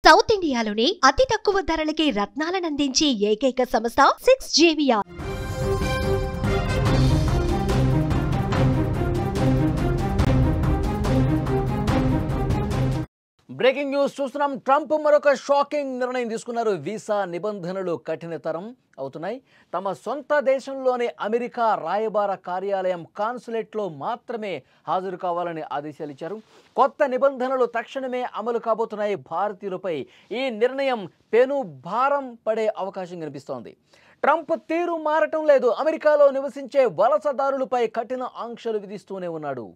South ఇండియాలోనే అతి తక్కువ ధరలకి రత్నాలనందించే ఏకైక సంస్థ 6JVR. బ్రేకింగ్ న్యూస్ చూస్తున్నాం. ట్రంప్ మరొక షాకింగ్ నిర్ణయం తీసుకున్నారు. వీసా నిబంధనలు కఠినతరం అవుతున్నాయి. తమ సొంత దేశంలోని అమెరికా రాయబార కార్యాలయం కాన్సులేట్లో మాత్రమే హాజరు కావాలని ఆదేశాలు ఇచ్చారు. కొత్త నిబంధనలు తక్షణమే అమలు కాబోతున్నాయి. భారతీయులపై ఈ నిర్ణయం పెను భారం పడే అవకాశం కనిపిస్తోంది. ట్రంప్ తీరు మారటం లేదు. అమెరికాలో నివసించే వలసదారులపై కఠిన ఆంక్షలు విధిస్తూనే ఉన్నాడు.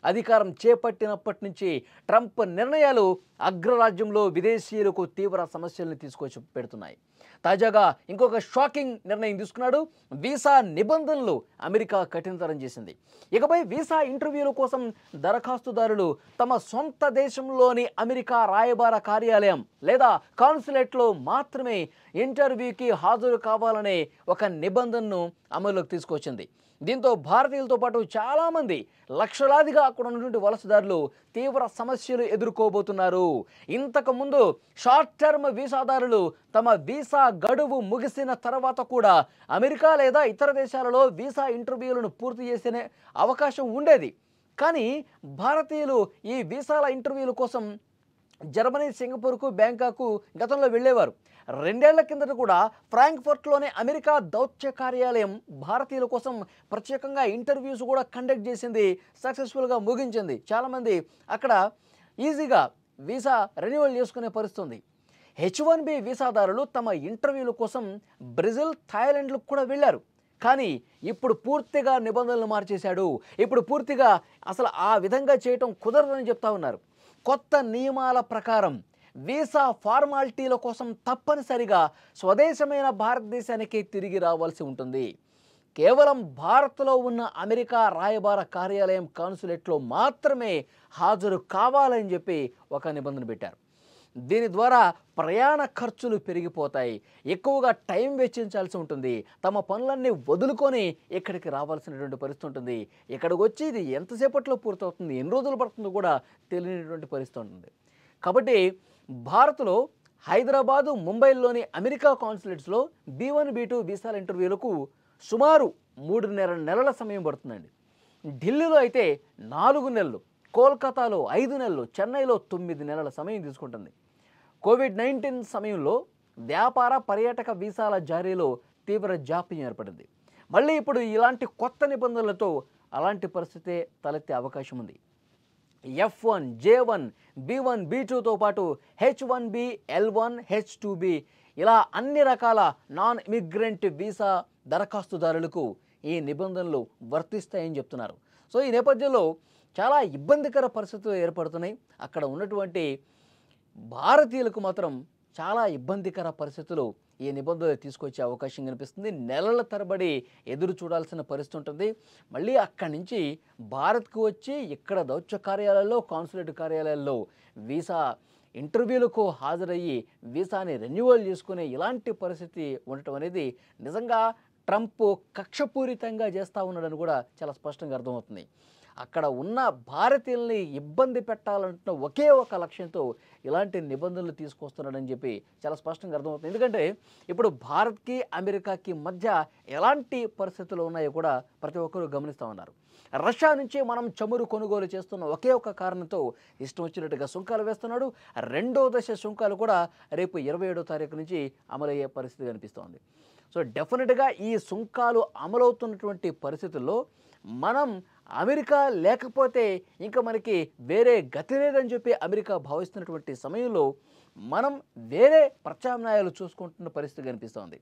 అధికారం చేపట్టినప్పటి నుంచి ట్రంప్ నిర్ణయాలు అగ్రరాజ్యంలో విదేశీయులకు తీవ్ర సమస్యలను తీసుకొచ్చి పెడుతున్నాయి. తాజాగా ఇంకొక షాకింగ్ నిర్ణయం తీసుకున్నాడు. వీసా నిబంధనలు అమెరికా కఠినతరం చేసింది. ఇకపై వీసా ఇంటర్వ్యూల కోసం దరఖాస్తుదారులు తమ సొంత దేశంలోని అమెరికా రాయబార కార్యాలయం లేదా కాన్సులేట్లో మాత్రమే ఇంటర్వ్యూకి హాజరు కావాలనే ఒక నిబంధనను అమలులోకి తీసుకొచ్చింది. దీంతో భారతీయులతో పాటు చాలామంది లక్షలాదిగా అక్కడ ఉన్నటువంటి వలసదారులు తీవ్ర సమస్యలు ఎదుర్కోబోతున్నారు. ఇంతకుముందు షార్ట్ టర్మ్ వీసాదారులు తమ వీసా గడువు ముగిసిన తర్వాత కూడా అమెరికా లేదా ఇతర దేశాలలో వీసా ఇంటర్వ్యూలను పూర్తి చేసే అవకాశం ఉండేది. కానీ భారతీయులు ఈ వీసాల ఇంటర్వ్యూల కోసం జర్మనీ, సింగపూర్కు, బ్యాంకాకు గతంలో వెళ్ళేవారు. 2 ఏళ్ల కిందట కూడా ఫ్రాంక్ఫర్ట్లోనే అమెరికా దౌత్య కార్యాలయం భారతీయుల కోసం ప్రత్యేకంగా ఇంటర్వ్యూస్ కూడా కండక్ట్ చేసింది, సక్సెస్ఫుల్గా ముగించింది. చాలామంది అక్కడ ఈజీగా వీసా రెన్యువల్ చేసుకునే పరిస్థితుంది. H1B వీసాదారులు తమ ఇంటర్వ్యూల కోసం బ్రెజిల్, థాయిలాండ్లకు కూడా వెళ్ళారు. కానీ ఇప్పుడు పూర్తిగా నిబంధనలు మార్చేశాడు. ఇప్పుడు పూర్తిగా అసలు ఆ విధంగా చేయటం కుదరదని చెప్తా ఉన్నారు. కొత్త నియమాల ప్రకారం వీసా ఫార్మాలిటీల కోసం తప్పనిసరిగా స్వదేశమైన భారతదేశానికి తిరిగి రావాల్సి ఉంటుంది. కేవలం భారత్లో ఉన్న అమెరికా రాయబార కార్యాలయం కాన్సులేట్లో మాత్రమే హాజరు కావాలని చెప్పి ఒక నిబంధన పెట్టారు. దీని ద్వారా ప్రయాణ ఖర్చులు పెరిగిపోతాయి. ఎక్కువగా టైం వెచ్చించాల్సి ఉంటుంది. తమ పనులన్నీ వదులుకొని ఇక్కడికి రావాల్సినటువంటి పరిస్థితి ఉంటుంది. ఇక్కడికి వచ్చి ఇది ఎంతసేపట్లో పూర్తవుతుంది, ఎన్ని రోజులు పడుతుందో కూడా తెలియనటువంటి పరిస్థితి ఉంటుంది. కాబట్టి భారత్లో హైదరాబాదు, ముంబైలోని అమెరికా కాన్సులేట్స్లో B1, B2 వీసాల ఇంటర్వ్యూలకు సుమారు 3.5 నెలల సమయం పడుతుందండి. ఢిల్లీలో అయితే 4 నెలలు, కోల్కతాలో 5 నెలలు, చెన్నైలో 9 నెలల సమయం తీసుకుంటుంది. కోవిడ్-19 సమయంలో వ్యాపార, పర్యాటక వీసాల జారీలో తీవ్ర జాప్యం ఏర్పడింది. మళ్ళీ ఇప్పుడు ఇలాంటి కొత్త నిబంధనలతో అలాంటి పరిస్థితే తలెత్తే అవకాశం ఉంది. F1, J1, B1, B2తో పాటు H1B, L1, H2B ఇలా అన్ని రకాల నాన్ ఇమిగ్రెంట్ వీసా దరఖాస్తుదారులకు ఈ నిబంధనలు వర్తిస్తాయని చెప్తున్నారు. సో ఈ నేపథ్యంలో చాలా ఇబ్బందికర పరిస్థితులు ఏర్పడుతున్నాయి. అక్కడ ఉన్నటువంటి భారతీయులకు మాత్రం చాలా ఇబ్బందికర పరిస్థితులు ఈ నిబంధనలు తీసుకొచ్చే అవకాశం కనిపిస్తుంది. నెలల తరబడి ఎదురు చూడాల్సిన పరిస్థితి ఉంటుంది. మళ్ళీ అక్కడి నుంచి భారత్కు వచ్చి ఇక్కడ దౌత్య కార్యాలయాల్లో, కాన్సులేట్ కార్యాలయాల్లో వీసా ఇంటర్వ్యూలకు హాజరయ్యి వీసాని రెన్యువల్ చేసుకునే ఇలాంటి పరిస్థితి ఉండటం అనేది నిజంగా ట్రంప్ కక్షపూరితంగా చేస్తూ ఉన్నాడని కూడా చాలా స్పష్టంగా అర్థమవుతుంది. అక్కడ ఉన్న భారతీయుల్ని ఇబ్బంది పెట్టాలంటున్న ఒకే ఒక లక్ష్యంతో ఇలాంటి నిబంధనలు తీసుకొస్తున్నాడని చెప్పి చాలా స్పష్టంగా అర్థమవుతుంది. ఎందుకంటే ఇప్పుడు భారత్కి, అమెరికాకి మధ్య ఎలాంటి పరిస్థితులు ఉన్నాయో కూడా ప్రతి ఒక్కరూ గమనిస్తూ ఉన్నారు. రష్యా నుంచి మనం చమురు కొనుగోలు చేస్తున్న ఒకే ఒక కారణంతో ఇష్టం వచ్చినట్టుగా సుంకాలు వేస్తున్నాడు. 2వ దశ సుంకాలు కూడా రేపు 27వ తారీఖు నుంచి అమలయ్యే పరిస్థితి కనిపిస్తోంది. సో డెఫినెట్గా ఈ సుంకాలు అమలవుతున్నటువంటి పరిస్థితుల్లో మనం అమెరికా లేకపోతే ఇంకా మనకి వేరే గతి లేదని చెప్పి అమెరికా భావిస్తున్నటువంటి సమయంలో మనం వేరే ప్రత్యామ్నాయాలు చూసుకుంటున్న పరిస్థితి కనిపిస్తోంది.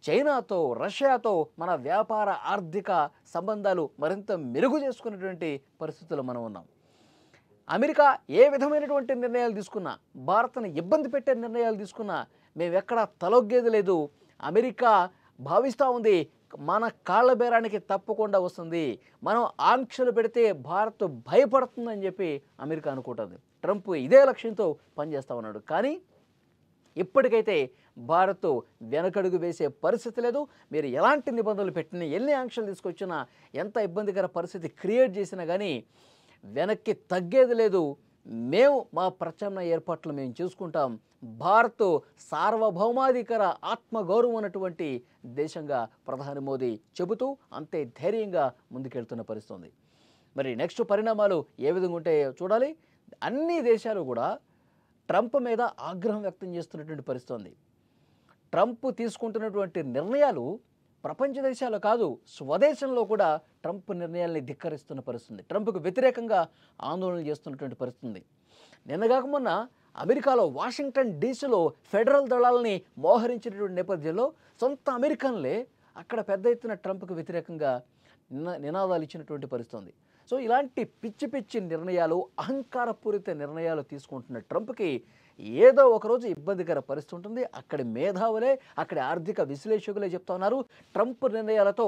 చైనాతో, రష్యాతో మన వ్యాపార, ఆర్థిక సంబంధాలు మరింత మెరుగు చేసుకున్నటువంటి పరిస్థితుల్లో మనం ఉన్నాం. అమెరికా ఏ విధమైనటువంటి నిర్ణయాలు తీసుకున్నా, భారత్ను ఇబ్బంది పెట్టే నిర్ణయాలు తీసుకున్నా మేమెక్కడా తలొగ్గేది లేదు. అమెరికా భావిస్తూ ఉంది మన కాళ్ళ బేరానికి తప్పకుండా వస్తుంది, మనం ఆంక్షలు పెడితే భారత్ భయపడుతుందని చెప్పి అమెరికా అనుకుంటుంది. ట్రంప్ ఇదే లక్ష్యంతో పనిచేస్తూ ఉన్నాడు. కానీ ఇప్పటికైతే భారత్ వెనకడుగు వేసే పరిస్థితి లేదు. మీరు ఎలాంటి నిబంధనలు పెట్టినా, ఎన్ని ఆంక్షలు తీసుకొచ్చినా, ఎంత ఇబ్బందికర పరిస్థితి క్రియేట్ చేసినా కానీ వెనక్కి తగ్గేది లేదు. మేము మా ప్రత్యామ్నాయ ఏర్పాట్లు మేము చూసుకుంటాం, భారత్ సార్వభౌమాధికార ఆత్మగౌరవం ఉన్నటువంటి దేశంగా ప్రధాని మోదీ చెబుతూ అంతే ధైర్యంగా ముందుకెళ్తున్న పరిస్థితుంది. మరి నెక్స్ట్ పరిణామాలు ఏ విధంగా ఉంటాయో చూడాలి. అన్ని దేశాలు కూడా ట్రంప్ మీద ఆగ్రహం వ్యక్తం చేస్తున్నటువంటి పరిస్థితుంది. ట్రంప్ తీసుకుంటున్నటువంటి నిర్ణయాలు ప్రపంచ దేశాలు కాదు, స్వదేశంలో కూడా ట్రంప్ నిర్ణయాల్ని ధిక్కరిస్తున్న పరిస్థితుంది. ట్రంప్కు వ్యతిరేకంగా ఆందోళన చేస్తున్నటువంటి పరిస్థితుంది. నిన్నగాక మొన్న అమెరికాలో వాషింగ్టన్ డీసీలో ఫెడరల్ దళాలని మోహరించినటువంటి నేపథ్యంలో సొంత అమెరికన్లే అక్కడ పెద్ద ఎత్తున ట్రంప్కు వ్యతిరేకంగా నినాదాలు ఇచ్చినటువంటి పరిస్థితుంది. సో ఇలాంటి పిచ్చి పిచ్చి నిర్ణయాలు, అహంకారపూరిత నిర్ణయాలు తీసుకుంటున్న ట్రంప్కి ఏదో ఒకరోజు ఇబ్బందికర పరిస్థితి ఉంటుంది. అక్కడి మేధావులే, అక్కడి ఆర్థిక విశ్లేషకులే చెప్తా ఉన్నారు, ట్రంప్ నిర్ణయాలతో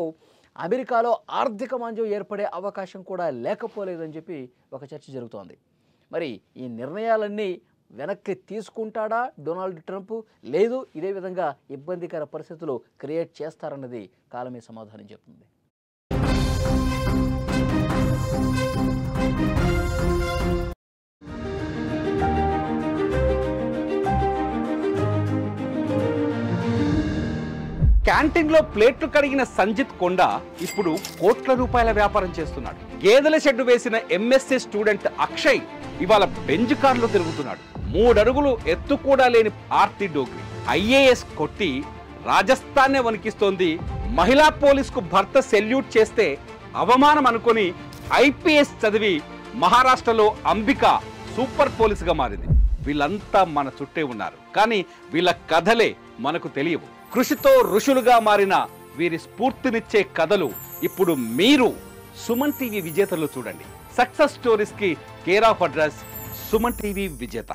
అమెరికాలో ఆర్థిక మాంద్యం ఏర్పడే అవకాశం కూడా లేకపోలేదని చెప్పి ఒక చర్చ జరుగుతోంది. మరి ఈ నిర్ణయాలన్నీ వెనక్కి తీసుకుంటాడా డొనాల్డ్ ట్రంప్, లేదు ఇదే విధంగా ఇబ్బందికర పరిస్థితులు క్రియేట్ చేస్తారన్నది కాలమే సమాధానం చెప్తుంది. క్యాంటీన్ లో ప్లేట్లు కడిగిన సంజిత్ కొండ ఇప్పుడు కోట్ల రూపాయల వ్యాపారం చేస్తున్నాడు. గేదెల షెడ్డు వేసిన ఎంఎస్సీ స్టూడెంట్ అక్షయ్ ఇవాళ బెంజ్ కార్లో తిరుగుతున్నాడు. 3 అడుగులు ఎత్తు కూడా లేని ఆర్తి డోగ్రి ఐఏఎస్ కొట్టి రాజస్థాన్నే వణికిస్తోంది. మహిళా పోలీసుకు భర్త సెల్యూట్ చేస్తే అవమానం అనుకొని ఐపీఎస్ చదివి మహారాష్ట్రలో అంబిక సూపర్ పోలీసుగా మారింది. వీళ్ళంతా మన చుట్టే ఉన్నారు, కానీ వీళ్ళ కథలే మనకు తెలియవు. కృషితో ఋషులుగా మారిన వీరి స్ఫూర్తినిచ్చే కథలు ఇప్పుడు మీరు సుమన్ టీవీ విజేతలు చూడండి. సక్సెస్ స్టోరీస్ కి care of address Suman TV విజేత.